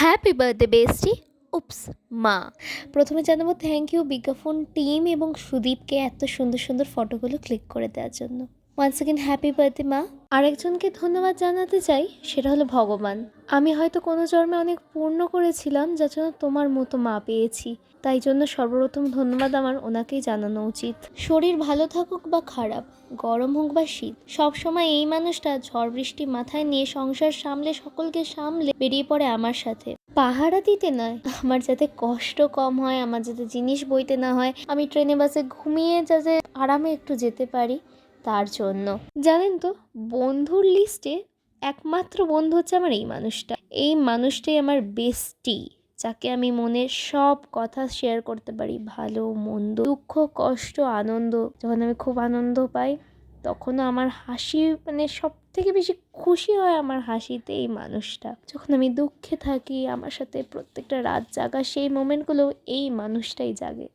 Happy birthday বেস্টি। উপস মা, প্রথমে জানাবো থ্যাংক ইউ বিজ্ঞাপন টিম এবং সুদীপকে এত সুন্দর সুন্দর ফটোগুলো ক্লিক করে দেওয়ার জন্য। ওয়ান্স সেকেন্ড হ্যাপি বার্থডে মা। আরেকজনকে ধন্যবাদ জানাতে চাই, সেটা হলো ভগবান। আমি হয়তো কোনো জন্মে অনেক পূর্ণ করেছিলাম যার জন্য তোমার মতো মা পেয়েছি, তাই জন্য সর্বপ্রথম ধন্যবাদ আমার ওনাকেই জানানো উচিত। শরীর ভালো থাকুক বা খারাপ, গরম হোক বা শীত, সবসময় এই মানুষটা ঝড় বৃষ্টি মাথায় নিয়ে সংসার সামলে সকলকে সামলে বেরিয়ে পড়ে আমার সাথে। পাহারা দিতে নয়, আমার যাতে কষ্ট কম হয়, আমার যাতে জিনিস বইতে না হয়, আমি ট্রেনে বাসে ঘুমিয়ে যাতে আরামে একটু যেতে পারি, তার জন্য। জানেন তো, বন্ধুর লিস্টে একমাত্র বন্ধু হচ্ছে আমার এই মানুষটা। এই মানুষটাই আমার বেস্টি, যাকে আমি মনের সব কথা শেয়ার করতে পারি, ভালো মন্দ, দুঃখ কষ্ট আনন্দ। যখন আমি খুব আনন্দ পাই তখনও আমার হাসি, মানে সব থেকে বেশি খুশি হয় আমার হাসিতে এই মানুষটা। যখন আমি দুঃখে থাকি, আমার সাথে প্রত্যেকটা রাত জাগা সেই মোমেন্টগুলো এই মানুষটাই জাগে।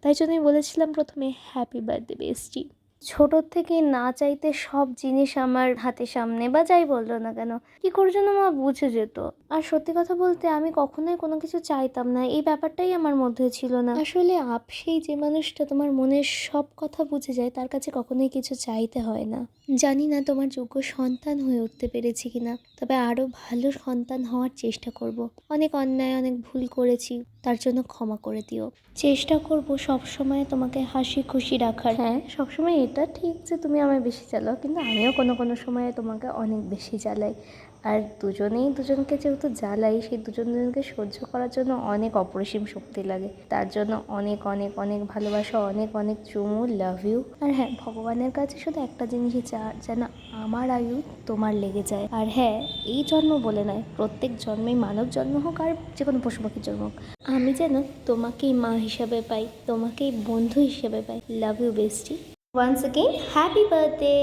তাই জন্যই বলেছিলাম প্রথমে হ্যাপি বার্থডে বেস্টি। ছোটোর থেকে না চাইতে সব জিনিস আমার হাতের সামনে, বা যাই বললো না কেন, কি করে যেন মা বুঝে যেত। আর সত্যি কথা বলতে আমি কখনোই কোনো কিছু চাইতাম না, এই ব্যাপারটাই আমার মধ্যে ছিল না। আসলে সেই যে মানুষটা তোমার মনের সব কথা বুঝে যায়, তার কাছে কখনোই কিছু চাইতে হয় না। জানি না তোমার যোগ্য সন্তান হয়ে উঠতে পেরেছি কিনা, তবে আরও ভালো সন্তান হওয়ার চেষ্টা করব। অনেক অন্যায় অনেক ভুল করেছি, তার জন্য ক্ষমা করে দিও। চেষ্টা করব সবসময় তোমাকে হাসি খুশি রাখার। হ্যাঁ, সবসময় এটা ঠিক যে তুমি আমায় বেশি জ্বালাও, কিন্তু আমিও কোনো কোনো সময়ে তোমাকে অনেক বেশি জ্বালাই। আর দুজনেই দুজনকে যেহেতু জ্বালাই, সেই দুজনকে সহ্য করার জন্য অনেক অপরিসীম শক্তি লাগে। তার জন্য অনেক অনেক অনেক ভালোবাসা, অনেক অনেক চুমু, লাভ ইউ। আর হ্যাঁ, ভগবানের কাছে শুধু একটা জিনিসই যেন আমার আয়ু তোমার লেগে যায়। আর হ্যাঁ, এই জন্ম বলে নয়, প্রত্যেক জন্মেই মানব জন্ম হোক আর যে কোনো পশু পাখির জন্ম হোক, আমি যেন তোমাকেই মা হিসাবে পাই, তোমাকেই বন্ধু হিসেবে পাই। Love you bestie. Once again happy birthday.